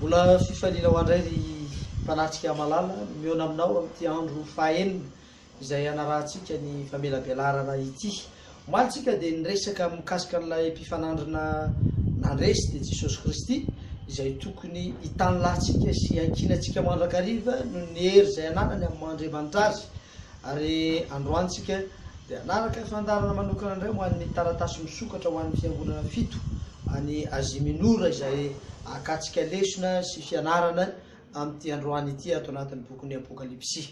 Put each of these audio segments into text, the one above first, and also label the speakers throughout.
Speaker 1: Mbola fifaliana ho andray ry mpanatrika malala miona aminao amin'ity andro fahaenina izay anarahantsika ny famelabelarana ity. Omalytsika dia niresaka mikasika an'ilay mpifanandrina nandresy dia Jesosy Kristy izay tokony hitan'latsika sy hankinantsika mandrakariva noho ny hery izay ananany amin'ny Andriamanitra azy. Ary androantsika dia anaraka fandarana manokana indray ho an'ny taratasy misokatra ho an'ny fiangonana fito any Azia Minora izay akatsika lesona sy fianarana amin'ity androany ity ato anatin'ny bokin'ny Apokalipsy.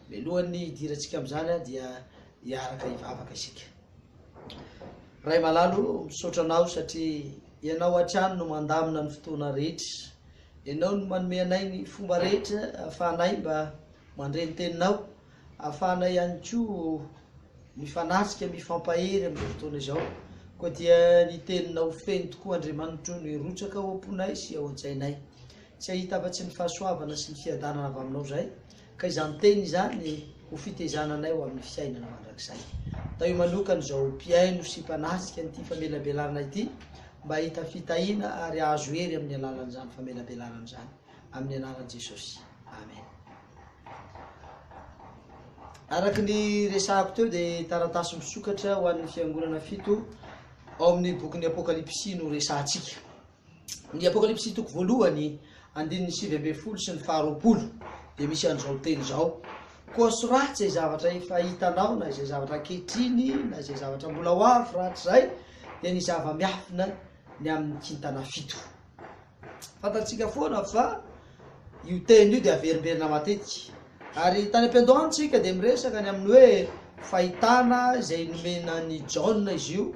Speaker 1: Mialohan'ny hidirantsika amin'izany dia hiaraka hivavaka isika. Ray malalo misaotra anao satria ianao hatrany no mandamina ny fotoana rehetra. Ianao no manome anay ny fomba rehetra ahafahanay mba mandre ny teninao, ahafahanay ihany koa mifanatrika mifampahery amin'izao fotoana izao. Koa dia ny teninao feno tokoa Andriamanitra no hirotsaka ao am-ponay sy ao an-tsainay. Tsy ahita afa-tsy ny fahasoavana sy ny fiadanana avy aminao izay, ka izany teny izany ho fitezananay ho amin'ny fiainana mandrakizay. Tao io manokana izao mpiaino sy mpanatrika n'ity famelabelarana ity mba hita fitahiana ary ahazo hery amin'ny alalan'izany famelabelarana izany. Amin'ny anaran'i Jesosy. Amen. Araka ny resahako teo dia taratasy misokatra ho an'ny fiangonana fito ao amin'ny bokin'ny Apokalipsy no resahantsika. Ny Apokalipsy toko voalohany 9:20 sy ny 20 dia misy an'izao teny izao: koa soratsy izay zavatra efa hitanao na izay zavatra ankehitriny na izay zavatra mbola ho avy rahatry izay dia ny zava-miafina ny amin'ny kintana fito. Fantatsika foana fa io teny io dia averimberina matetika. Ary tany am-piandohany tsika dia miresaka ny amin'ny hoe fahitana izay nomena ny Jaona izy io,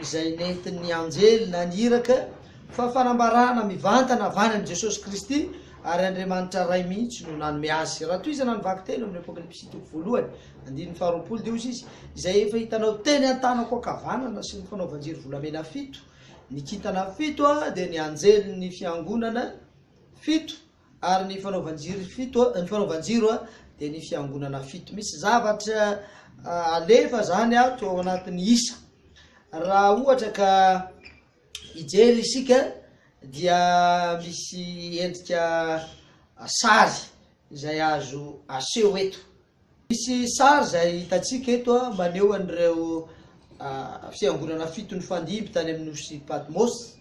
Speaker 1: izay nentin'ny anjely naniraka fa fanambarana mivantana avy any Jesosy Kristy ary Andriamanitra ray mihitsy no nanome azy. Raha toy izy nanovaky teny amin'ny Apokalipsy toko voalohany 9:20 dia izy izay efa hitanao teny an-tanako ankavanana sy ny fanaovan-jiro volamena fito. Ny kintana fito dia ny anjely ny fiangonana fito ary ny fanaovan-jiro fito, ny fanaovan-jiro dia ny fiangonana fito. Misy zavatra alefa zany ato ao anatin'ny isa. Raha ohatra ka hijery isika dia misy endrika sary izay azo aseho eto. Misy sary izay hitantsika eto maneho an'ireo fiangonana fito ny fandimby tany amin'ny nosy Patmos,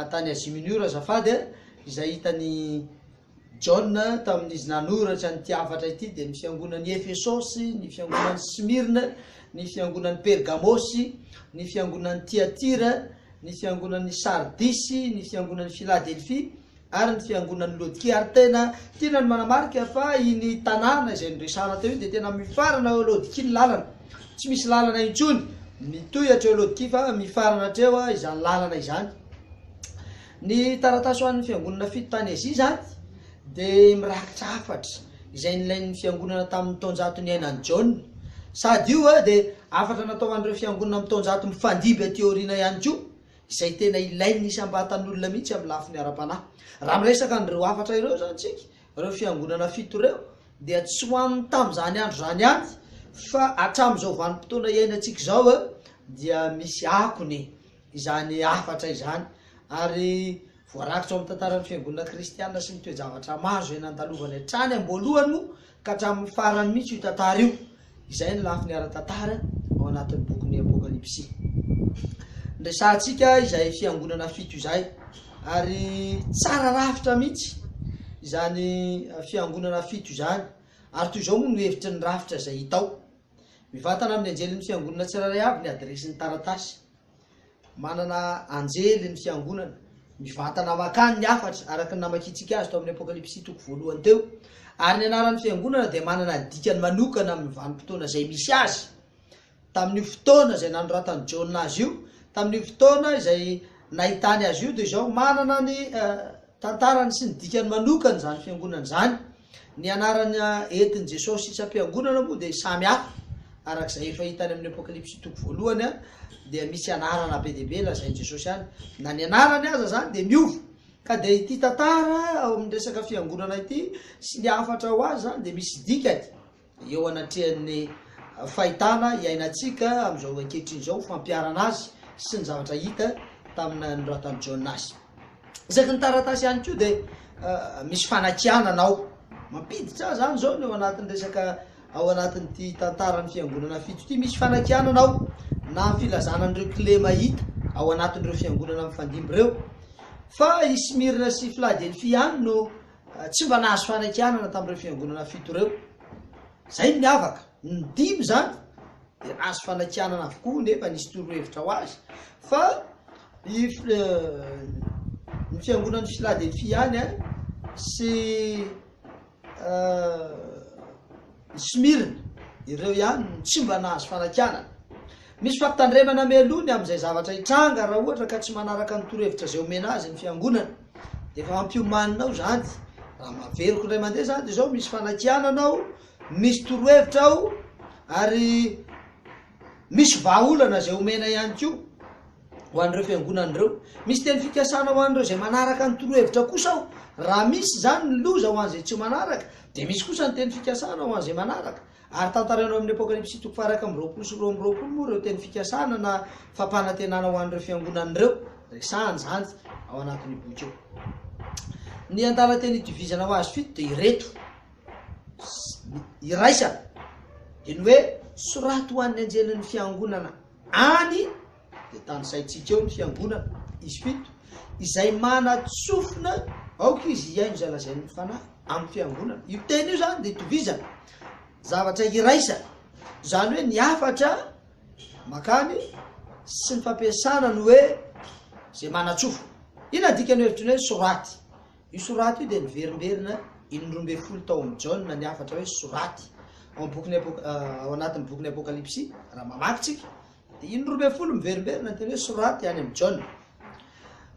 Speaker 1: tany Azia Minora azafady, izay hitany Jaona tamin'izy nanoratra ny tiavatra ity dia ny fiangonan'ny Efesosy, ny fiangonan'ny Smirna, ny fiangonan'ny Pergamosy, ny fiangonan'ny Tiatira, ny fiangonan'ny Sardisy, ny fiangonan'ny Philadelphie ary ny fiangonan'ny Laodikia. Ary tena tiana ny manamarika fa iny tanàna izay noresahana teo dia tena mifarana eo Laodikia ny lalana. Tsy misy lalana intsony mitohatra eo Laodikia fa mifarana hatreo izany lalana izany. Ny taratasy ho an'ny fiangonana fito tany Azia zany dia mirakitra hafatra izay nilain'ny fiangonana tamin'ny taonjato ny ainan'i Jaona. Sady io dia hafatra natao an'ireo fiangonana amin'ny taonjato mifandimby aty aoriana ihany koa, izay tena ilain'ny isam-batan'olona mihitsy amin'ny lafiny ara-panahy. Raha miresaka an'ireo hafatra ireo zany tsika, ireo fiangonana fito ireo, dia tsy ho an'ny tamin'izany andro zany ihany fa hatramin'izao vanim-potoana iainantsika izao dia misy akony izany hafatra izany. Ary voarakitra ao amin'ny tantaran'ny fiangonana kristianina sy ny toe-javatra mahazo izay nandalovany hatrany am-boalohany moa ka hatramin'ny farany mihitsy io tantara io. Izay ny lafiny ara-tantara ao anatin'ny bokin'ny Apokalipsy. Resahantsika izay fiangonana fito izay, ary tsara rafitra mihitsy izany fiangonana fito izany. Ary toy izao moa no hevitry ny rafitra izay hitao. Mivantana amin'ny anjelin'ny fiangonana tsirairay avy ny adresin'ny taratasy. Manana anjely ny fiangonana, mivantana makany ny hafatra araka ny namakitsika azy tao amin'ny Apokalipsy toko voalohany teo. Ary ny anaran'ny fiangonana dia manana dikany manokana amin'ny vanim-potoana izay misy azy. Tamin'io fotoana izay nanoratany Jaona azy io, tamin'io fotoana izay nahitany azy io dia izao manana ny tantarany sy ny dikany manokana izany fiangonana izany. Ny anarana entin'i Jesosy isam-piangonana moa dia samy hafa. Arak'izay efa hitany amin'ny Apokalipsy toko voalohany dia misy anarana be dia be lazain'i Jesosy any. Na ny anarany aza zany dia miova. Ka dia ity tantara ao amin'ny resaka fiangonana ity sy ny hafatra ho azy zany dia misy dikany eo anatrehan'ny fahitana iainantsika amin'izao ankehitriny izao, fampiarana azy sy ny zavatra hita tamina noratany Jaona azy. isaky ny taratasy ihany ko dia misy fanakiana anao mampiditra zany zao ny ao anatin'ny resaka ao anatin'ity tantarany fiangonana fito ty misy fanakiana anao na filazana an'ireo clé mahita ao anatin'ireo fiangonana mifandimby reo fa Ismirna sy Philadelphia ihany no tsy mba nahazo fanakianana tamin'ireo fiangonana fito reo zay miavaka ny dimy zany dia nahazo fanakianana avokoa nefa nisy torohevitra ho azy fa ny fiangonan'ny Philadelphia ihany sy Smyrna ireo ihany tsy mba nahazo fanakianana. Misy fampitandremana melony amin'izay zavatra hitranga raha ohatra ka tsy manaraka ny torohevitra zay omena azy ny fiangonana dia efa mampiomaninao zany raha maveriko indray mandeha zany dia zao misy fanakiananao misy torohevitra ao ary misy vahaolana zay omena ihany koa ho an'ireo fiangonan'ireo misy teny fikasana ho an'ireo zay manaraka ny torohevitra kosa ao raha misy zany ny loza ho an'izay tsy manaraka dia misy kosa ny teny fikasana ho an'izay manaraka ary tantarainao amin'ny apokalipsy toko faraka amin'ny roapolo sy roa amby roapolo moa ireo teny fikasana na fampanantenana ho an'ireo fiangonan'ireo resahany zany ao anatin'ny boky eo. Ny andalateny itovizana ho azy fito dia ireto iraisana dia ny hoe soraty ho an'ny anjelin'ny fiangonana any dia tany saitsika eo ny fiangonana izy fito izay manatsofina aoka izy iaino izay lazain'ny fanahy amin'ny fiangonana io teny io zany dia itovizana zavatra iraisana zany hoe ny afatra makany sy ny fampiasana ny hoe zay manatsofo ina dikany hevitra ny hoe soraty io soraty io dia niverimberina 19 tao amin'ny Jaona ny afatra hoe soraty ao anatin'ny bokin'ny apokalipsy raha mamakitsika dia 19 miverimberina ny teny hoe soraty any amin'ny Jaona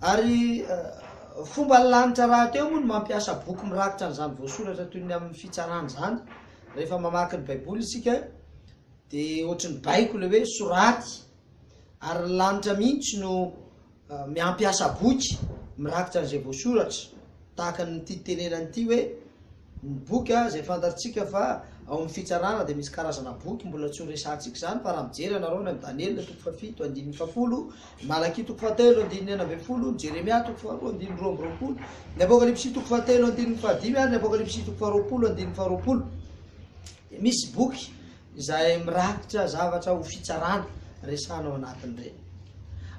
Speaker 1: ary fomba lanitra raha teo moa no mampiasa boky mirakitra n'izany voasoratra toy ny amin'ny fitsarana zany rehefa mamaky ny baiboly isika dia ohatry ny baiko le hoe soraty ary lanitra mihitsy no miampiasa boky mirakitra n'izay voasoratra tahaka nyty tenenanyity hoe ny boky zay fantaritsika fa ao amin'ny fitsarana dia misy karazana boky mbola tsy ho resantsika zany fa raha mijery anareo ny Daniel toko 7 andininy 10 Malaki toko 7 andininy 9 Jeremia toko 2 andininy 20 ny apokalipsy toko 7 andininy 15 ary ny apokalipsy toko 20 andininy 20 misy boky izay mirakitra zavatra ho fitsarana resana ao anatin'ireny.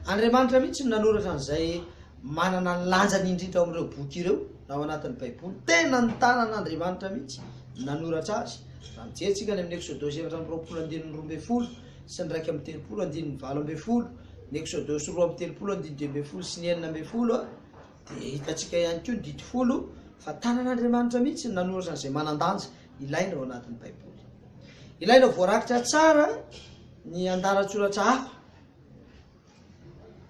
Speaker 1: Andriamanitra mihitsy nanoratra an'izay manana ny lanjany indrindra ao amin'ireo boky ireo na ao anatin'ny baiboly tena ny tanan'Andriamanitra mihitsy nanoratra azy raha mijeritsika ny amin'ny Exodosy 7:20 sy ny 1:30 ny Exodosy 2:30 sy ny 9 dia hitatsika ihany koa ny 10 fa tanan'Andriamanitra mihitsy nanoratra an'izay manandanja ilaina ao anatin'ny baiboly ilaina voarakitra tsara ny andaratsoratra hafa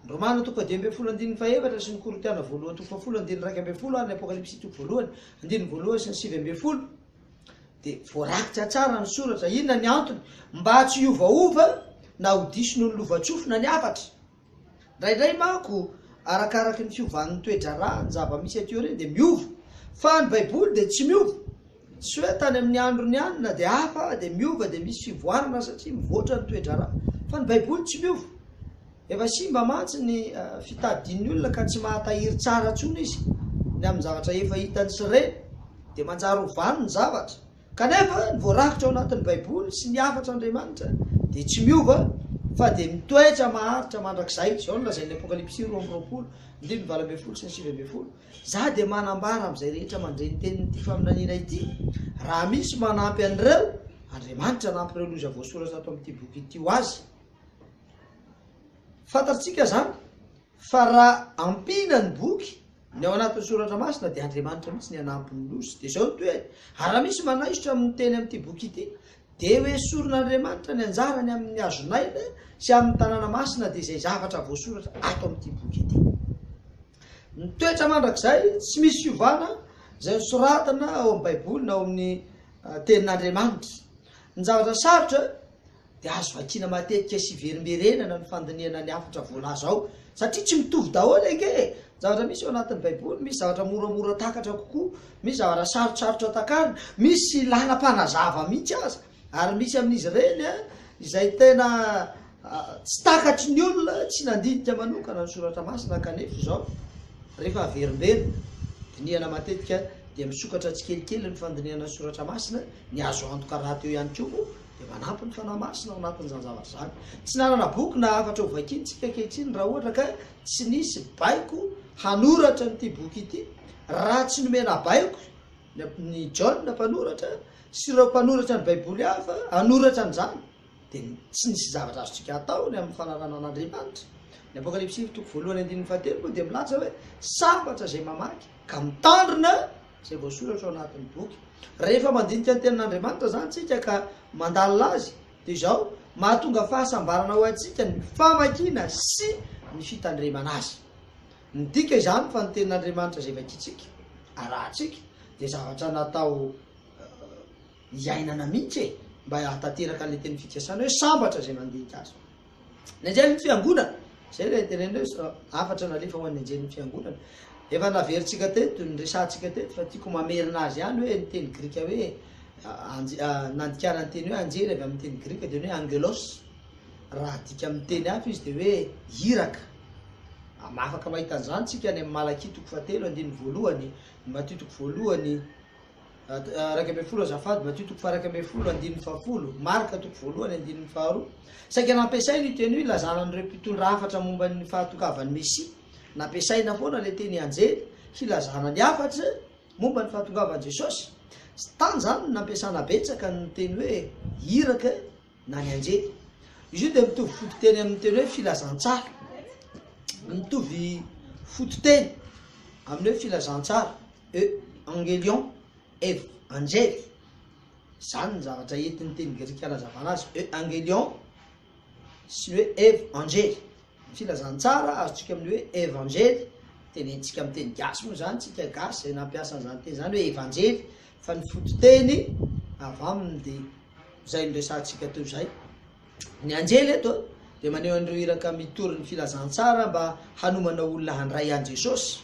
Speaker 1: Romana toko 2:14 sy ny Korintiana 1:10 ary ny apokalipsy toko 1:1 sy ny 7 dia voarakitra tsara ny soratra inona ny antony mba tsy hiovaova na ho diso noho ny lovatsofina ny afatra ndraindray manko arakaraky ny fiovan'ny toe-draharaha ny zava-misy ateo reny dia miova fa ny baiboly dia tsy miova tsy hoe tany amin'ny androny any na dia hafa dia miova dia misy fivoarana satria mivoatra ny toe-draharaha fa ny baiboly tsy miova efa simba mantsy ny fitadian'ny olona ka tsy mahatahiry tsara tsony izy ny amin'ny zavatra efa hitany sy reny dia manjary hovany ny zavatra kanefa ny voarakitra ao anatin'ny baiboly sy ny afatra Andriamanitra dia tsy miova fa dia mitoetra maharitra mandrakizay zao no lazain'ny apokalipsy 2:20 sy ny 7 za dia manambara amin'izay rehetra mandreny tenin'ity faminaniana ity raha misy manampy an'ireo Andriamanitra nampy ireo loza voasoratra ato amin'ity boky ity ho azy fantatsika zany fa raha ampina ny boky ny ao anatin'ny soratra masina dia Andriamanitra mihitsy ny anampy ny loza dia zao toe raha misy manaisotra amin'ny teny amin'ity boky ity dia hoe soron'Andriamanitra ny anjarany amin'ny azonaina sy amin'ny tanàna masina dia izay zavatra voasoratra ato amin'ity boky ity ny toetra mandrakizay tsy misy fiovana izay soratana ao amin'ny baiboly na ao amin'ny tenin'Andriamanitra ny zavatra sarotra dia azo vakiana matetika sy verimberenana ny fandiniana ny afatra voalaza ao satria tsy mitovy daholo eke zavatra misy ao anatin'ny baiboly misy zavatra moramora takatra kokoa misy zavatra sarosarotra takarina misy lanam-panazava mihitsy aza ary misy amin'izy ireny izay tena tsy takatry ny olona tsy nandinika manokana ny soratra masina kanefa zao rehefa averimbely diniana matetika dia misokatra tsikelikely ny fandiniana soratra masina ny azo antoka raha teo ihany koa dia manampy ny fanahy masina ao anatin'izany zavatra zany tsy nanana boky na afatra ho vakintsika ankehitriny raha ohatra ka tsy nisy baiko hanoratra nyity boky ity raha tsy nomena baiko ny John mpanoratra sy ireo mpanoratra ny baiboly hafa hanoratra n'izany dia tsy nisy zavatra azotsika ataony amin'ny fanarana an'Andriamanitra. Ny Apokalipsy toko voalohany andininy fahatelo moa dia milaza hoe sambatra izay mamaky ka mitandrina izay voasoratra ao anatin'ny boky. Rehefa mandinika ny tenin'Andriamanitra zany tsika ka mandalina azy dia izao mahatonga fahasambarana ho antsika ny famakiana sy ny fitandremana azy. Ny dika izany fa ny tenin'Andriamanitra izay vakitsika arahantsika dia zavatra natao iainana mihitsy mba hatateraka an'ilay teny fikasana hoe sambatra izay mandinika azy. Ny anjelin'ny fiangonana zay ilay teneny hoe afatra nalefa ho an'ny anjelin'ny fiangonana. Efa naveritsika teto ny resantsika teto fa tiako mamerina azy ihany hoe ny teny grika hoe nandikana ny teny hoe anjely avy amin'ny teny grika dia hoe angelos, raha dika amin'ny teny hafa izy dia hoe hiraka. Mafaka mahita an'izany tsika any amin'ny Malaki toko fahatelo andininy voalohany, Matthieu toko voalohany raika ambin'ny folo azafady, Matthieu toko faha raika ambin'ny folo andininy fahafolo, Marka toko voalohany andininy faharoa. Saika nampiasaina io teny io ilazana an'ireo mpitondra hafatra momba ny fahatokavan'ny Mesia. Nampiasaina foana ilay teny anjely hilazana ny hafatra momba ny fahatongavan'i Jesosy. Tany zany nampiasana betsaka ny teny hoe hiraka na ny anjely. Izy io dia mitovy fototeny amin'ny teny hoe filazantsara, mitovy fototeny amin'ny hoe filazantsara, angelion, angely. Zany ny zavatra entin'ny teny grika anazavana azy, angelion sy hoe angely. Filazantsara azotsika amin'ny hoe evangely, tenentsika amin'ny teny gasy moa zany tsika gasy izay nampiasa an'izany teny zany hoe evangely, fa ny fototeny avy aminy dia izay noresantsika teo izay. Ny anjely eto dia maneho an'ireo iraka mitory ny filazantsara mba hanomana olona handray an Jesosy.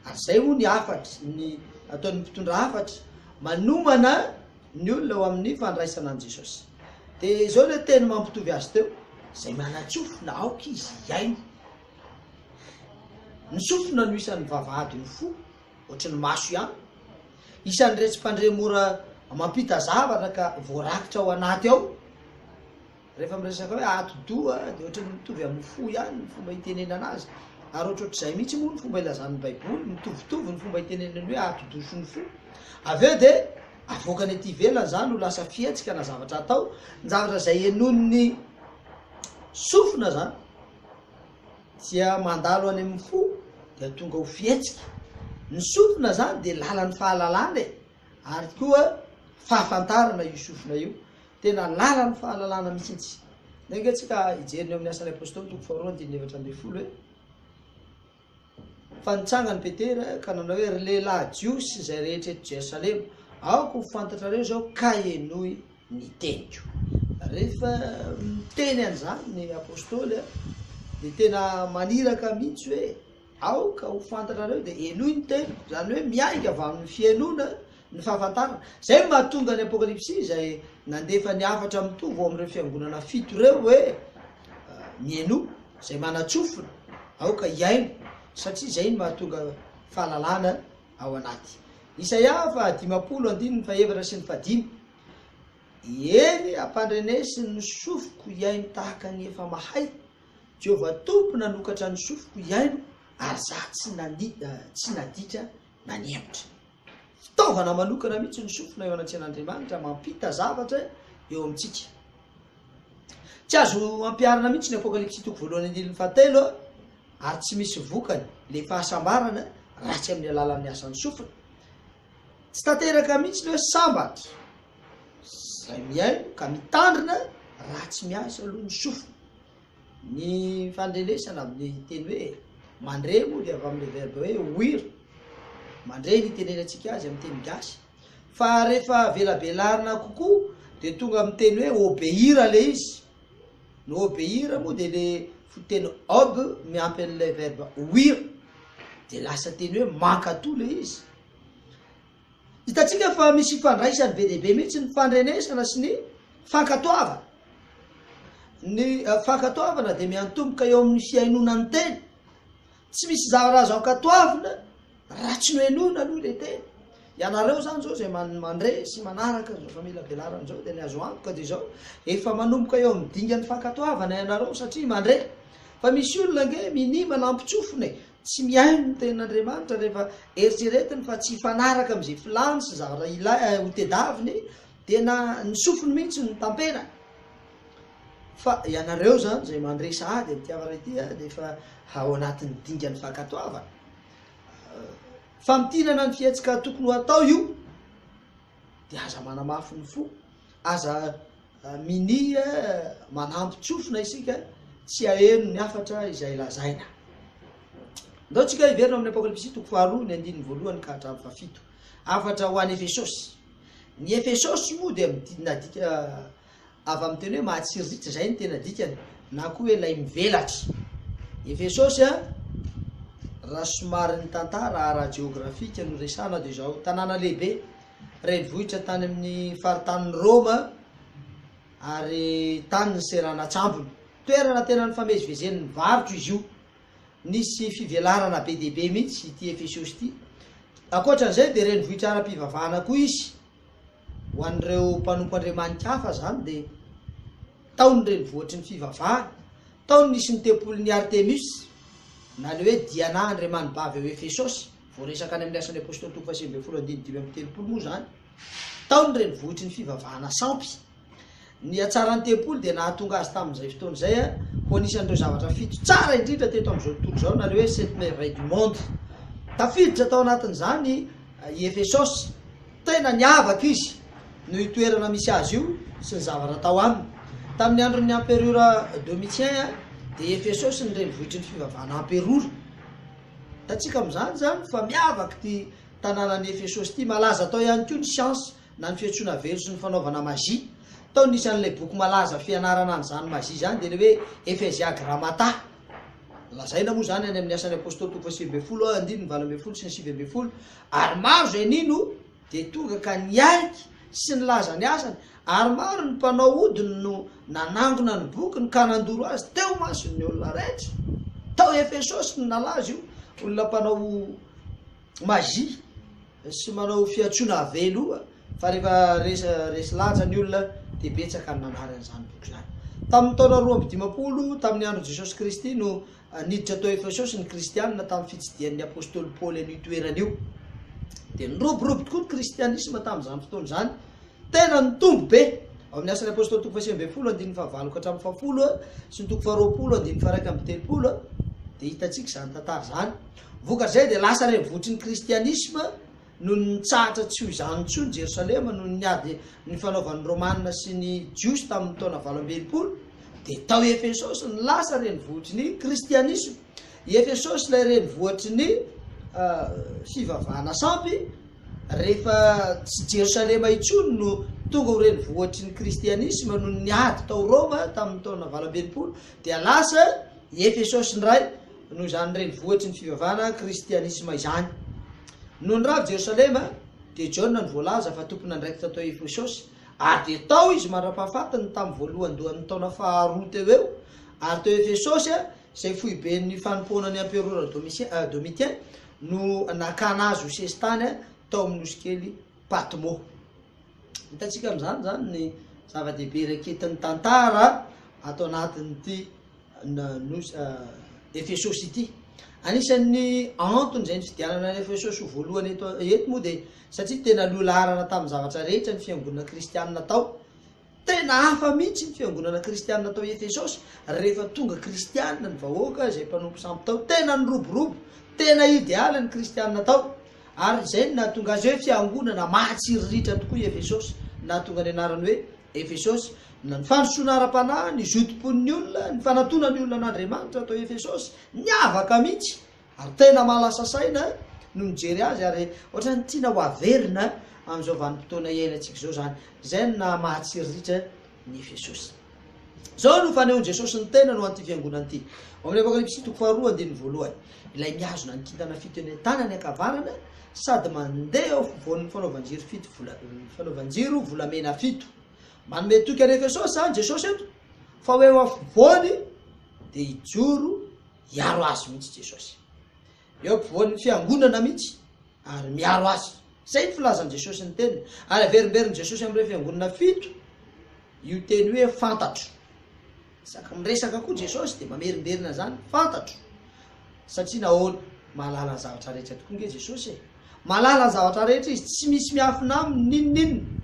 Speaker 1: Ary izay moa ny hafatra ny ataon'ny mpitondra hafatra manomana ny olona ao amin'ny fandraisana an Jesosy. Dia izao ilay teny mampitovy azy teo, izay manatsofina aoka izy iaino. Ny sofina no isan'ny vavahady ny fo, ohatry ny maso ihany. Isan'ny retsim-pandremora mampita zavatra ka voarakitra ao anaty ao. Rehefa miresaka hoe ati-doha dia ohatry ny mitovy amin'ny fo ihany ny fomba hitenenana azy. Ary ohatrohatr'izay mihitsy moa ny fomba ilazan'ny baiboly, mitovitovy ny fomba hitenenany hoe ati-doha sy ny fo. Avy eo dia avoakany aty ivelany zany ho lasa fiatsika na zavatra atao, ny zavatra izay enon'ny sofina zany dia mandalo any amin'ny fo dia tonga ho fiatsika. Ny sofina zany dia lalan'ny fahalalana ary koa fahafantarana io sofina io, tena lalan'ny fahalalana mihitsy. Nenge tsika hijeriny amin'ny asan'ny apôstôly toko faharoa andininy efatra ambin'ny folo hoe fanitsangany Petera ka nanao hoe ry lehilahy jiosy izay rehetra eto Jerosalema, aoko ho fantatrareo zao ka enoy ny teniko. Rehefa miteny an'izany ny apôstôly dia tena maniraka mihitsy hoe aoka ho fantatrareo dia enoy ny teniko, zany hoe miainga avy amin'ny fiainona ny fahafantarana. Zay mahatonga ny Apokalipsy izay nandefa ny hafatra mitovy ao amin'ireo fiangonana fito ireo hoe mieno izay manatsofina aoka iaino, satria izay no mahatonga fahalalana ao anaty. Isaia fa 50:1 sy ny 5. Eny ampandrenesy ny sofiko iaino tahaka ny efa mahay, Jehovah tompo nanokatra ny sofiko iaino ary za tsy naditra nanembitra. Fitaovana manokana mihitsy ny sofina eo anatsyan'Andriamanitra mampita zavatra eo amintsika. Tsy azo ampiarana mihitsy ny Apokalipsy toko voalohany andininy fahatelo ary tsy misy vokany le fahasambarana raha tsy amin'ny alalan'ny asan'ny sofina. Tsy tanteraka mihitsy ny hoe sambatra izay miaino ka mitandrina raha tsy miasa aloha ny sofina. Ny fandrenesana amin'ny teny hoe mandre moa dia avy amin'ilay verbe hoe oiro, mandre ny tenenantsika azy amin'ny teny gasy. Fa rehefa velabelarina kokoa dia tonga amin'ny teny hoe obéira le izy. Ny obéira moa dia le foteny og miampy an'ilay verbe oiro dia lasa teny hoe mankato le izy. Hitatsika fa misy fandraisany be dia be mihitsy ny fandrenesana sy ny fankatoavana. Ny fankatoavana dia miantomboka eo amin'ny fiainonan'ny teny, tsy misy zavatra azo ankatoavina raha tsy noenona aloha le tena ianareo zany zao zay mandre sy manaraka zao famila belarana zao de ny azo antoka de zao efa manomboka eo amin'ny dingany fankatoavana ianareo satria mandre fa misy olona nge minima lampitsofony tsy miaino ny ten'Andriamanitra rehefa eritreretiny fa tsy fanaraka am'izay filany sy zavatra ilay hotedaviny tena ny sofiny mihitsy ny tampena fa ianareo zany zay mandresa ady am'tiavana ity de efa ao anatin'ny dingany fankatoavana famitinana ny fietsika tokony ho atao io de aza manamafy ny fo aza minia manampy tsofina isika tsy aeno ny afatra izay lazaina ndao tsika iverina amin'ny apokalipsy toko faharoa ny andininy voalohany ka hatramin'ny fafito afatra ho an'ny Efesosy ny Efesosy moa de nadika avy amin'ny teny hoe mahatsiriritra zay ny tena dikany na koa hoe lay mivelatra Efesosy raha somary ny tantara ara-geografika no resana de zao tanàna lehibe renivohitra tany amin'ny faritanin'ny Roma ary tany ny serana tsambony toerana tena ny famezivezen'ny mpivarotra izy io nisy fivelarana be dehibe mihitsy ity Efesosy ity akoatran'izay de renivohitra ara-pivavahana koa izy ho an'ireo mpanompo andriamanitra hafa zany de taony renivohitry ny fivavahana taony nisy ny tempolin'ny Artemis na le hoe Diana Andriamany bavy eo Efesosy voaresaka any amin'ny asan'ny apôstôly toko 7:5 moa zany taony renivohitry ny fivavahana sampy ny atsaran'ny tempoly de nahatonga azy tamin'izay fotoana zay ho anisan'ireo zavatra fito tsara indrindra teto am'izao tontolo zao na le hoe sept merveilles du monde tafiditra tao anatin'izany i Efesosy tena niavaka izy no itoerana misy azy io sy ny zavatra tao aminy tamin'ny andron'ny empereur Domitien de Efesosy ny renivohitry ny fivavahana empereur tatsika am'izany zany fa miavaka ty tanànan'ny Efesosy ty malaza tao ihany koa ny science na ny fiantsoana velo sy ny fanaovana magie tao nisy an'ilay boky malaza fianarana an'izany magie zany de le hoe Ephesia Grammata lazaina moa zany any amin'ny asan'ny apôstôly toko 8:10 andininy 8:20 sy ny 9:20 ary maro zay nino de tonga ka niaiky sy ny laza ny asany ary maro ny mpanao odiny no nanangona ny bokyny ka nandoro azy teo mason'ny olona rehetra tao Efesosy ny nalaza io olona mpanao magie sy manao fiantsoana velo fa rehefa resy laja ny olona de betsaka ny nanary an'izany boky zany tamin'ny taona 2050 tamin'ny andro Jesosy Kristy no niditra tao Efesosy ny kristianina tamin'ny fitsidihan'ny apôstôly Paoly ny toerana io de niroborobo tokoa ny kristianisme tamin'izany fotoana zany tena nitombo be ao amin'ny asan'ny apôstôly toko 9:20 andininy 9 ka hatramin'ny 10 sy ny toko 20 andininy 1:30 de hitatsika zany tantara zany vokatrizay de lasa renivohitry ny kristianisme no nitsahatra tsy ho izany intsony Jerosalema no niady ny fanaovan'ny Romanina sy ny Jiosy tamin'ny taona 20 de tao Efesosy ny lasa renivohitry ny kristianisme i Efesosy lay renivohitry ny fivavahana sampy rehefa tsy Jerosalema intsony no tonga ho renivohitry ny kristianisme no niady tao Roma tamin'ny taona 20 dia lasa i Efesosy ndray no zany renivohitry ny fivavahana kristianisme izany no ny ravy Jerosalema de John ny voalaza fa tompony andraikitra tao Efesosy ary de tao izy mara-pahafatany tamin'ny voalohandohan'ny taona faharoa teo eo ary teo Efesosy zay foiben'ny fanompoanany empereur Domitien no nakana azy ho sesitany tao amin'ny nosy kely Patmo hitatsika am'izany zany ny zava-dehibe raketin'ny tantara atao anatin'ity Efesosy ity anisan'ny antony zay ny fidianana ny Efesosy ho voalohany eto moa de satria tena lolarana tamin'ny zavatra rehetra ny fiangonana kristianina tao tena hafa mihitsy ny fiangonana kristianina tao Efesosy rehefa tonga kristianina ny vahoaka zay mpanompo sampy tao tena nyroborobo tena idealy ny kristianina tao ary zay nahatonga azy hoe fiangonana mahatsiriritra tokoa i Efesosy nahatonga ny anarany hoe Efesosy na ny fandrosoana ara-panahy ny zotom-pon'ny olona ny fanatonany olona an'Andriamanitra tao Efesosy niavaka mihitsy ary tena malasa saina no mijery azy ary ohatrany tiana ho averina am'izao vanim-potoana iainantsika zao zany zay na mahatsiriritra ny Efesosy zao no fanehoan'i Jesosy ny tena no an'ity fiangonana ity ao amin'ny apokalipsy toko 2:1 ilay miazona ny kintana fito eny an-tanany akavarana sady mandeha ao fovoan'ny fanaovan-jiro volamena fito manome toky any Efesosy zany Jesosy eto fa hoe eo afovoany de ijoro hiaro azy mihitsy Jesosy eo ampovoan'ny fiangonana mihitsy ary miaro azy zay ny filazan'i Jesosy ny teniny ary averimberiny Jesosy amin'ireo fiangonana fito io teny hoe fantatro saka miresaka koa Jesosy de mamerimberina zany fantatro satria nahoana mahalala ny zavatra rehetra tokoa nge Jesosy mahalala ny zavatra rehetra izy tsy misy miafina aminy ninninona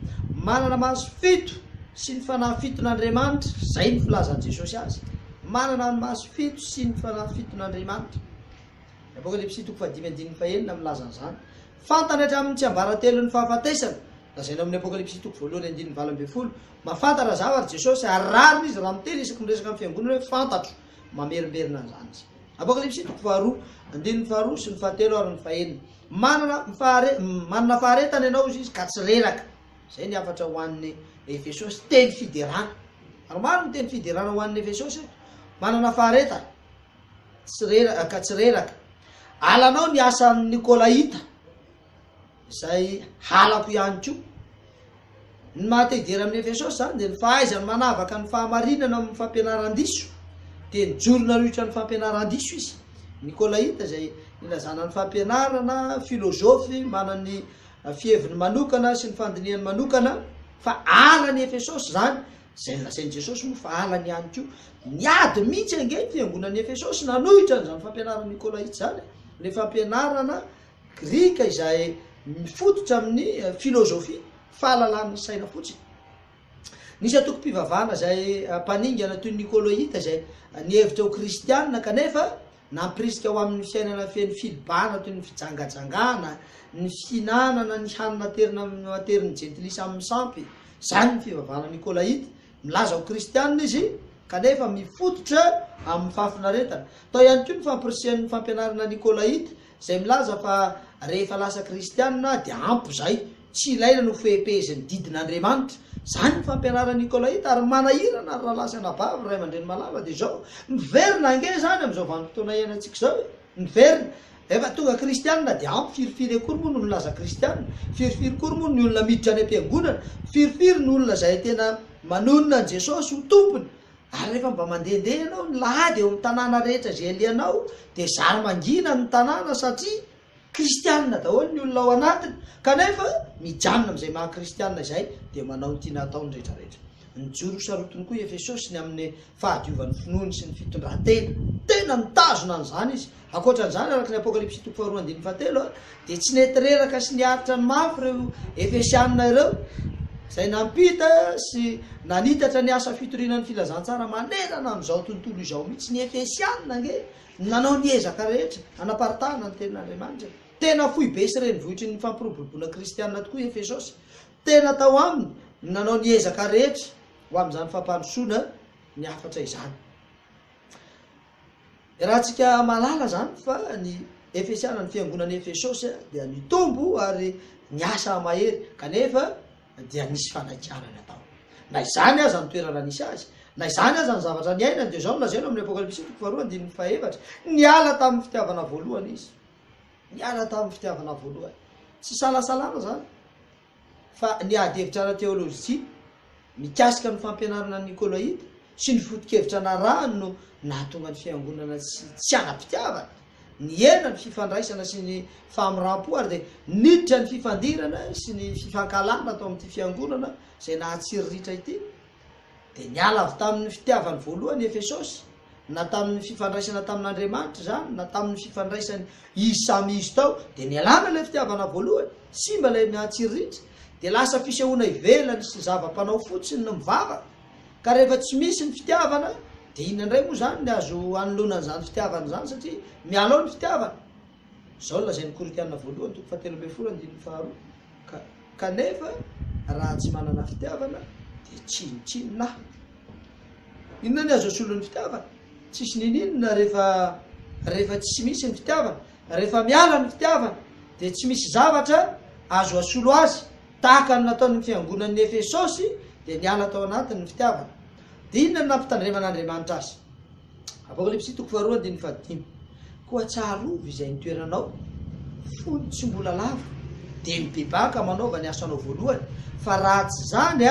Speaker 1: manana maso fito sy ny fanahy fiton'Andriamanitra zay ny filazan'i Jesosy azy manana ny maso fito sy ny fanahy fiton'Andriamanitra Apokalipsy 5:5 milaza an'izany fantany hatramin'ny tsy ambaratelo ny fahafatesana lazaina amin'ny Apokalipsy 1:9 mafantatra zavatra Jesosy ary rariny izy raha miteny isaky miresaka amin'ny fiangonana hoe fantatro mamerimberina an'izany izy Apokalipsy 2:2 sy ny 7 ary ny 9 manana faharetana ianao izy ka tsy reraka zay ny afatra ho an'ny Efesosy teny fiderana ary maro ny teny fiderana ho an'ny Efesosy manana faharetana ka tsy reraka alanao ny asan'ny Nikolaita izay halako ihany koa ny mahatedera amin'ny Efesosy zany de ny fahaizany manavaka ny fahamarinana amin'ny fampianaran-diso de nijorona riotra ny fampianaran-diso izy Nikolaita zay ilazana ny fampianarana filozofy manany fieviny manokana sy ny fandiniany manokana fa alany Efesosy zany zay lazain'i Jesosy moa fa alany ihany koa niady mihitsy ange fiangonan'ny Efesosy nanohitra n'izany fampianarana Nikolaita zany le fampianarana grika izay mifototra amin'ny filozofia fahalalany saina fotsiny nisy atoko-pivavahana zay mpaningana toy Nikolaita zay nihevitra ho kristianina kanefa nampirisika ho amin'ny fiainana feny filibana toy ny fijangajangana ny fihinanana ny hanina materin'ny jentilisa amin'ny sampy zany ny fivavahana Nikolaita milaza ho kristianina izy kanefa mifototra amin'ny fahafinaretana tao ihany koa ny fampirisian'ny fampianarana Nikolaita zay milaza fa rehefa lasa kristianina de ampy zay tsy ilaina no fepezin'ny didin'Andriamanitra zany ny fampianarana Nikolaita ary manahirana ary raha lasa anabavy ray aman-dreny malala de zao miverina ange zany am'izao vanim-potoana iainantsika zao miverina efa tonga kristianina de ampy firifiry akory moa no milaza kristianina firifiry kory moa ny olona miditra any am-piangonana firifiry ny olona zay tena manonona an Jesosy ho tompony ary rehefa mba mandehandeha ianao ny lahady eo amin'ny tanàna rehetra zay alianao de zary mangina ny tanàna satria kristianina daholo ny olona ao anatiny kanefa mijanona am'izay maha kristianina izay de manao ny tiana ataony rehetrarehetra nijoro sarotiny koa Efesosy ny amin'ny fahadiovan'ny finoany sy ny fitondran-tena tena mitazona an'izany izy akoatran'izany araka ny Apokalipsy 2:7 de tsy nety reraka sy niaritra ny mafy ireo Efesianina ireo zay nampita sy nanitatra ny asa fitorinan'ny filazantsara manerana amin'izao tontolo izao mihitsy ny Efesianina nge nanao ny ezaka rehetra anaparitahana ny tenin'Andriamanitra tena fohy be sy renivohitry ny fampiroboroboana kristianina tokoa Efesosy tena tao aminy nanao ny ezaka rehetra ho amin'izany fampandrosoana ny afatra izany raha tsika malala zany fa ny Efesiana ny fiangonan'ny Efesosy dia nitombo ary niasa mahery kanefa dia nisy fanajarana tao na izany aza ny toerana nisy azy na izany aza ny zavatra ny ainany de zao lazaina amin'ny Apokalipsy 2:7 niala tamin'ny fitiavana voalohany izy niala tamin'ny fitiavana voalohany tsy salasalana zany fa niady hevitra ara teolojia mikasika ny fampianarana Nikolaita sy ny foto-kevitra narahany no nahatonga ny fiangonana tsy ana-pitiavana ny ena ny fifandraisana sy ny famiram-po ary de niditra ny fifandirana sy ny fifankalana atao amin'ity fiangonana zay nahatsiriritra ity de niala avy tamin'ny fitiavany voalohany Efesosy na tamin'ny fifandraisana tamin'Andriamanitra zany na tamin'ny fifandraisany izy samy izy tao de nialana ilay fitiavana voalohany sy mba ilay nahatsiriritra de lasa fisehoana ivelany sy zava-panao fotsiny no mivavaka ka rehefa tsy misy ny fitiavana de inona indray moa zany ny azo anoloanan'izany fitiavana zany satria miala ao ny fitiavana zao lazain'ny Korintianina voalohany 7:12 kanefa raha tsy manana fitiavana de tsinotsinona inona ny azo asolo ny fitiavana tsisy nininona rehefa tsy misy ny fitiavana rehefa miala ny fitiavana de tsy misy zavatra azo asolo azy tahaka ny nataon'ny fiangonan'ny Efesosy de niala tao anatiny ny fitiavana de inona ny nampitandreman'Andriamanitra azy Apokalipsy 2:5 koa tsarovy izay nitoeranao fony tsy mbola lava de mibebaka manaova ny asanao voalohany fa raha tsy zany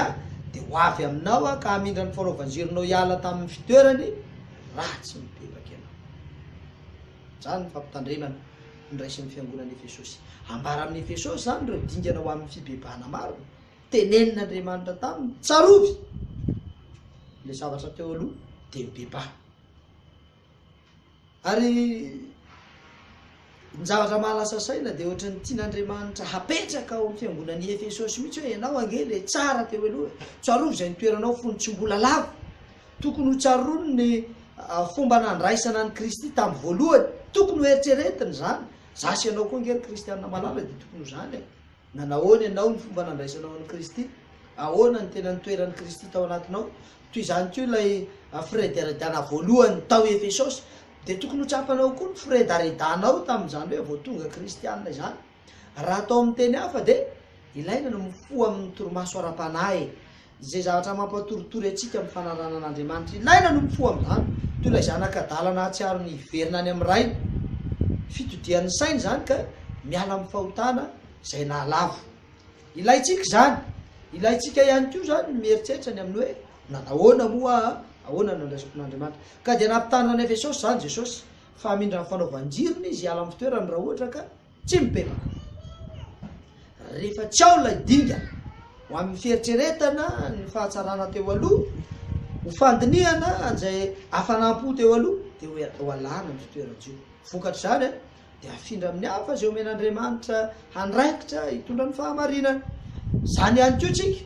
Speaker 1: de ho avy aminao ka hamindra ny fanaovanjironao hiala tamin'ny fitoerany raha tsy mibebaka ianao zany ny fampitandremana nyraisan'ny fiangonana Efesosy. Ambara amin'ny Efesosy zany reo dingana ho amin'ny fibebahana maro. Tenenin'Andriamanitra taminy tsarovy le zavatra teo aloha de mibebaha. Ary ny zavatra mahalasa saina de ohatran'ny tian'Andriamanitra hapetraka ao amin'ny fiangonan'ny Efesosy mihitsy hoe ianao angely tsara teo aloha, tsarovy zay nitoeranao fony tsy mbola lavo. Tokony ho tsarono ny fomba nandraisana ny Kristy tamin'ny voalohany, tokony ho eritreretiny zany. Zasy ianao koa angely kristianina malala de tokony ho zany. Nanahoana ianao ny fomba nandraisanao ny Kristy? Ahoana ny tena nitoeran'ny Kristy tao anatinao? Toy izany koa ilay firedaredana voalohany tao Efesosy, de tokony ho tsapanao koa ny firedaredanao tamin'izany hoe vao tonga kristianina izany. Raha atao amin'ny teny hafa de ilaina no mifoha amin'ny torimaso ara-panahy. Zay zavatra mampatoritory atsika amin'ny fanarana an'Andriamanitra ilaina no mifoha amin'izany. Toy ilay zanak'adalana atsiaro ny iverina any amin'ny rainy. Fitodian'ny sainy zany ka miala amin'ny fahotana izay nahalavo. Ilaitsika zany. Ilaitsika ihany koa zany mieritreritra ny amin'ny hoe nanahoana moa ahoana nandraisako n'Andriamanitra. Ka dia nampitana ny Efesosy zany Jesosy fa hamindra ny fanaovan-jirony izy hiala amin'ny fitoerany raha ohatra ka tsy mipepaka. Rehefa tsy ao ilay dinga ho amin'ny fieritreretana ny fahatsarana teo aloha, ho fandinihana an'izay hafanam-po teo aloha dia ho alàna ny fitoeran-jio. Vokatra zany dia afindra amin'ny hafa izay omen'Andriamanitra handraikitra hitondra ny fahamarinana. Zany ihany koa tsika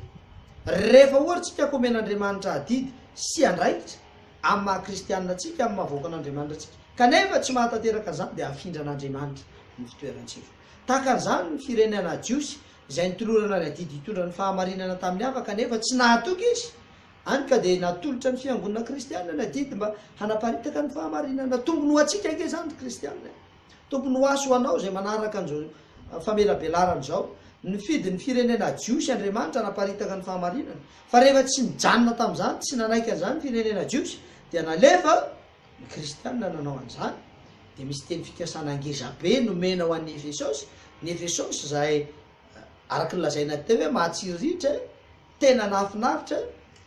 Speaker 1: rehefa ohatra tsika ka omen'Andriamanitra adidy sy andraikitra amin'ny maha-kristianina tsika, amin'ny mahavoaka an'Andriamanitra tsika, kanefa tsy mahatanteraka zany dia afindra an'Andriamanitra ny fitoeran-tsika. Takan'izany ny firenena Jiosy izay nitolorana ny adidy hitondra ny fahamarinana tamin'ny hafa kanefa tsy nahatoky izy. Any ka dia natolotra ny fiangonana kristianina ny adidy mba hanaparitaka ny fahamarinana. Tombony ho atsika ake zany ny kristianina. Tombony ho aso anao izay manaraka an'izao famelabelarana izao. Nifidy ny firenena Jiosy Andriamanitra hanaparitaka ny fahamarinana. Fa rehefa tsy mijanona tamin'izany, tsy nanaiky an'izany firenena Jiosy, dia nalefa ny kristianina nanao an'izany. Dia misy teny fikasana angeza be nomena ho an'ny Efesosy. Ny Efesosy izay araky ny lazaina teo hoe mahatsiriritra, tena nahafinaritra,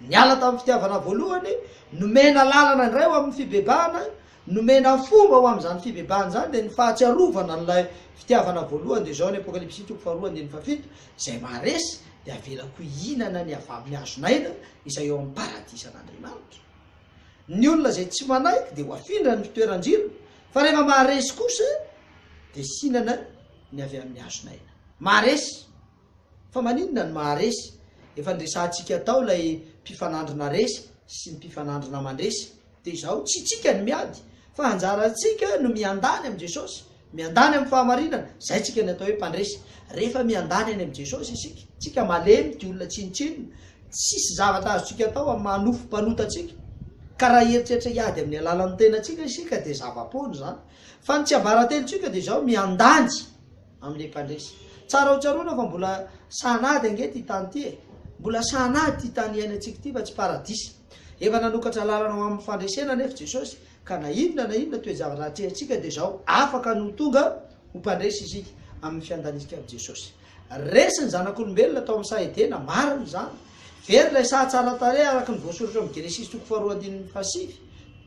Speaker 1: niala tamin'ny fitiavana voalohany, nomena lalana indray ho amin'ny fibebahana, nomena fomba ho amin'izany fibebahana zany dia ny fahatsiarovana n'ilay fitiavana voalohany. Dia izao ny Apokalipsy 7:7 izay maharesy dia avelako hihinana ny avy amin'ny hazonaina izay eo amin'ny paradisan'Andriamanitra. Ny olona izay tsy manaiky dia ho afindra ny fitoeran-jirony, fa rehefa maharesy kosa dia hinana ny avy amin'ny hazonaina. Maharesy. Fa maninona ny maharesy? Efa nresantsika tao ilay mpifanandrina resy sy ny mpifanandrina mandresy. Dia izao tsy tsika ny miady, fa anjarantsika no miandany amin'i Jesosy, miandany amin'ny fahamarinana. Zay tsika ny atao hoe mpandresy. Rehefa miandany any amin'i Jesosy isika, tsika malemy ty olona tsinitsinina, tsisy zavatra azotsika atao amin'ny manofo mpanotatsika. Ka raha eritreritra hiady amin'ny alalan'ny tenatsika isika dia zava-pony zany. Fa ny tsy avaran-tenitsika dia izao miandanjy amin'ny mpandresy. Tsara ho tsaroana fa mbola sanady ange ty tany ty e. Mbola sanady ty tany iainantsika ty fa tsy paradisy. Efa nanokatra lalana ho amin'ny fandresena nefa Jesosy, ka na inona toe-javatra atrehantsika dia izao afaka no tonga ho mpandresy isika amin'ny fiandanisika amin'i Jesosy. Resy ny zanak'olombelona tao amin'ny sahedena, marina zany. Very ilay saha tsara tarehy araka ny voasoratra amin'ny Genesisy 2:7.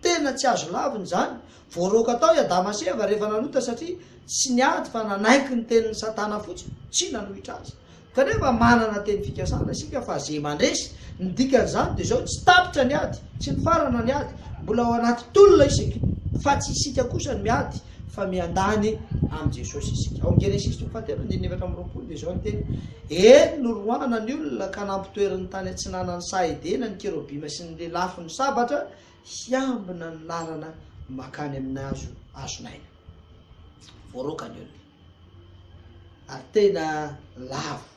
Speaker 1: Tena tsy azo laviny zany. Voaroka tao i Adama sy Eva rehefa nanota satria tsy niady fa nanaiky ny tenin'ny Satana fotsiny, tsy nanohitra azy. Kanefa manana teny fikasana isika fa zay mandresy, ny dikan'izany dia izao tsy tapitra ny ady, tsy ny farana ny ady, mbola ao anaty tolona isika, fa tsy isika kosa ny miady, fa miandany amin'i Jesosy isika. Ao amin'ny Genesisy 3:4 dia izao ny teny: eny no roana ny olona ka nampitoerany tany antsinana ny sahedena ny kerobima sy ny lelafo ny sabatra, hiambina ny lalana makany amin'ny hazonaina. Voaroka ny olona. Ary tena lavo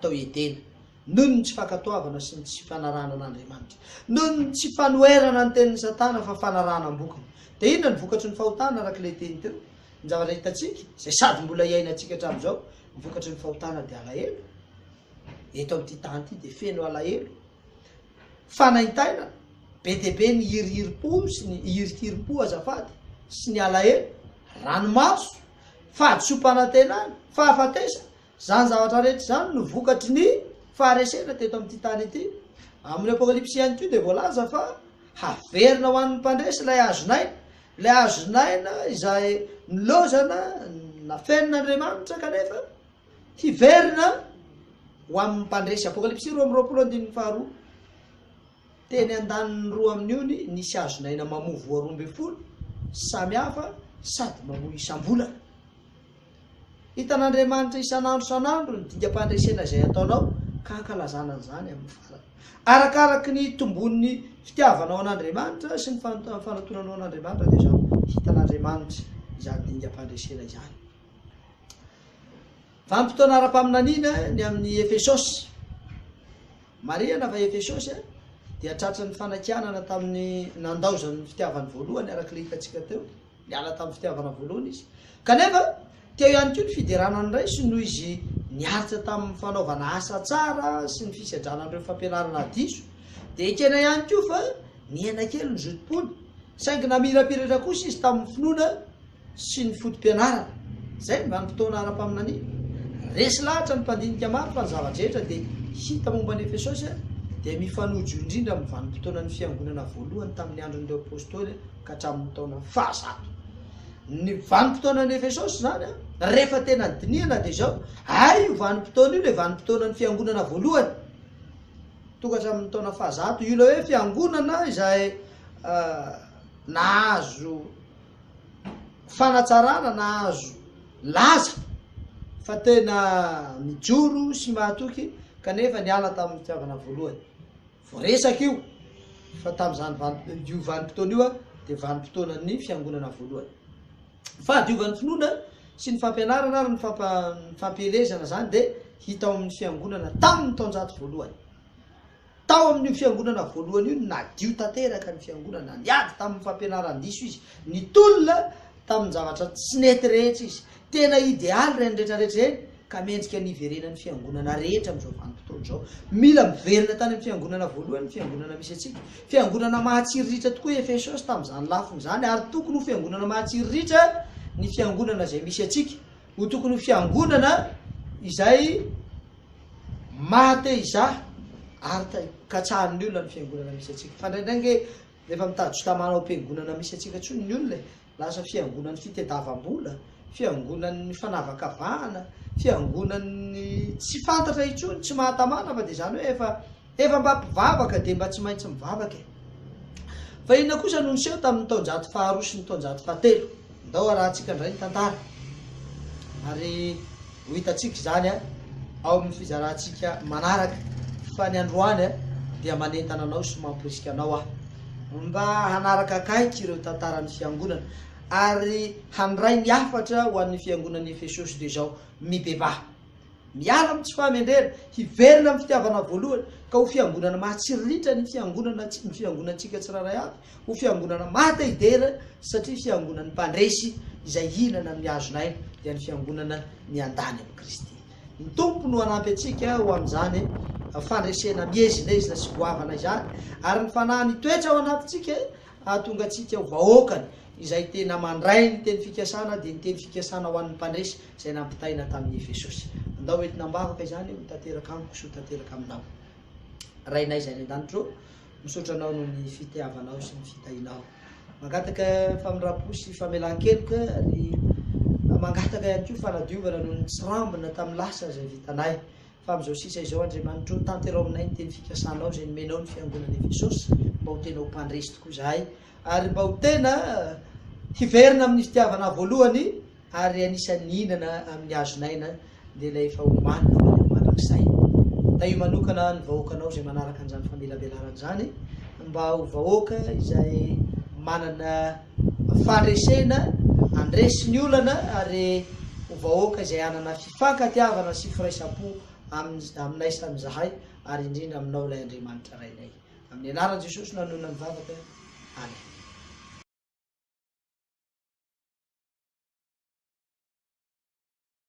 Speaker 1: tao Edena, noho ny tsy fankatoavana sy ny tsy fanarahana an'Andriamanitra, noho ny tsy fanoherana ny tenin'ny Satana fa fanarahana ambokiny. Dia inona ny vokatry ny fahotana arak'ilay teny teo? Ny zavatra hitantsika izay sady mbola iainantsika hatramin'izao, ny vokatry ny fahotana dia alahelo. Eto amin'ity tany ity dia feno alahelo, fanaintaina, be dia be ny hirihirim-po sy ny hirihirim-po azafady sy ny alahelo, ranomaso, fahadisom-panantenana, fahafatesa. Zany zavatra rehetra zany no vokatry ny faharesena teto amin'ity tany ity. Amin'ny Apokalipsy ihany koa dia voalaza fa haverina ho an'ny mpandresy ilay hazonaina, ilay hazonaina izay nilozana nafenin'Andriamanitra kanefa hiverina ho amin'ny mpandresy apokalipsy 2:22 teny andaniny 2 amin'io nisy azonaina mamovo 12 samy hafa sady mamoy isam-bolana. Hitan'Andriamanitra isan'andro ny dingam-pandresena izay ataonao ka ankalazana an'izany amin'ny farany arakaraky ny tombon'ny fitiavanao an'Andriamanitra sy ny fanatonanao an'Andriamanitra dia zao hitan'Andriamanitra izany dingam-pandresena izany. Vanim-potoana ara-paminaniana ny amin'ny Efesosy. Marihana fa Efesosy dia tratra ny fanakianana tamin'ny nandaozan'ny fitiavany voalohany araka le hitantsika teo, niala tamin'ny fitiavana voalohany izy. Kanefa teo ihany koa ny fideranany ray sy noho izy niaritra tamin'ny fanaovana asa tsara sy ny fisedranan'ireo fampianarana diso dia ekena ihany koa fa niaina kely ny zotim-pony saingy namirapiratra kosa izy tamin'ny finoana sy ny fotom-pianarana. Zay ny vanim-potoana ara-paminaniana. Resy lahatra ny mpandinika maro fa ny zavatra dia hita momba ny Efesosy dia mifanojo indrindra amin'ny vanim-potoana ny fiangonana voalohany tamin'ny andron'ireo apôstôly ka hatramin'ny taona 100. Ny vanim-potoana ny Efesosy zany rehefa tena dinihana dia zao io vanim-potoana io le vanim-potoana ny fiangonana voalohany tonga hatramin'ny taona 100. Io le hoe fiangonana izay nahazo fanatsarana, nahazo laza fa tena mijoro sy mahatoky kanefa niala tamin'ny fitiavana voalohany. Voaresaka io fa tamin'izany io vanim-potoana io dia vanim-potoana ny fiangonana voalohany. Fahadiovan'ny finoana sy ny fampianarana ary ny fampielezana zany dia hita ao amin'ny fiangonana tamin'ny taonjato voalohany. Tao amin'ny fiangonana voalohany io nadio tanteraka ny fiangonana, niady tamin'ny fampianaran-diso izy, nitolona tamin'ny zavatra tsy nety rehetra izy. Tena idealy reny rehetrarehetra eny ka mendrika niverenan'ny fiangonana rehetra amin'izao vanim-potoana zao. Mila miverina tany amin'ny fiangonana voalohany, fiangonana misy atsika, fiangonana mahatsiriritra tokoa Efesosy tamin'izany lafiny zany ary tokony ho fiangonana mahatsiriritra ny fiangonana izay misy atsika. Ho tokony ho fiangonana izay mahateiza ary katsahan'ny olona ny fiangonana misy atsika. Fa ndraindray rehefa mitady sotamanao am-piangonana misy atsika tsony ny olona lasa fiangonan'ny fitadiavam-bola, fiangonan'ny fanavakavahana, fiangonan'ny tsy fantatra intsony, tsy mahatamana fa dia zany hoe efa mba mpivavaka dia mba tsy maintsy mivavaka. Fa inona kosa no niseho tamin'ny taonjato 2 sy ny taonjato 3 ndao arahantsika indray ny tantara ary ho hitantsika zany ao amin'ny fizarantsika manaraka. Fa ny androany dia manentana anao sy mamporisika anao mba hanaraka akaiky ireo tantaran'ny fiangonana ary handray ny afatra ho an'ny fiangonan'ny Efesosy dia zao mibebaha miala amin'ny tsy fahamendrena hiverina amin'ny fitiavana voalohany ka ho fiangonana mahatsiriritra ny fiangonantsika tsiraray aby, ho fiangonana mahatehidera satria fiangonan'ny mpandresy izay hinana ny azonaina dia ny fiangonana ny andany amin'ny Kristy. Ny tompo no hanampy antsika ho amin'izany fandresena miezina izy na sy goavana izany ary ny fanahy ny toetra ao anatintsika ahatonga antsika ho vahoakany izay tena mandray ny teny fikasana dia ny teny fikasana ho an'ny mpandresy izay nampitaina tamin'ny Efesosy. Andao entina mbavaka izany mitateraka amiko sy mitateraka aminao. Rainay izay ny an-danitro misaotra anao noho ny fitiavanao sy ny fitahinao. Mangataka famindram-po sy famelan-keloka ary mangataka ihany koa fanadiovana noho ny tsy rambina tamin'ny lasa izay vitanay. Fa amin'izao sisa izao Andriamanitra tanterao aminay ny teny fikasanao izay nomenao ny fiangonan'ny Efesosy mba ho tena ho mpandresy tokoa izahay ary mba ho tena hiverina amin'ny fitiavana voalohany ary anisan'ny hinana amin'ny azonaina dia ilay efa homanina mandrakizay. Da io manokana ny vahoakanao izay manaraka an'izany famelabelarana izany mba ho vahoaka izay manana fandresena andresy ny olana ary ho vahoaka izay hanana fifankatiavana sy firaisampo aminay samy zahay ary indrindra aminao ilay Andriamanitra rainay. Amin'ny anaran'i Jesosy nanona mivavaka. Amen.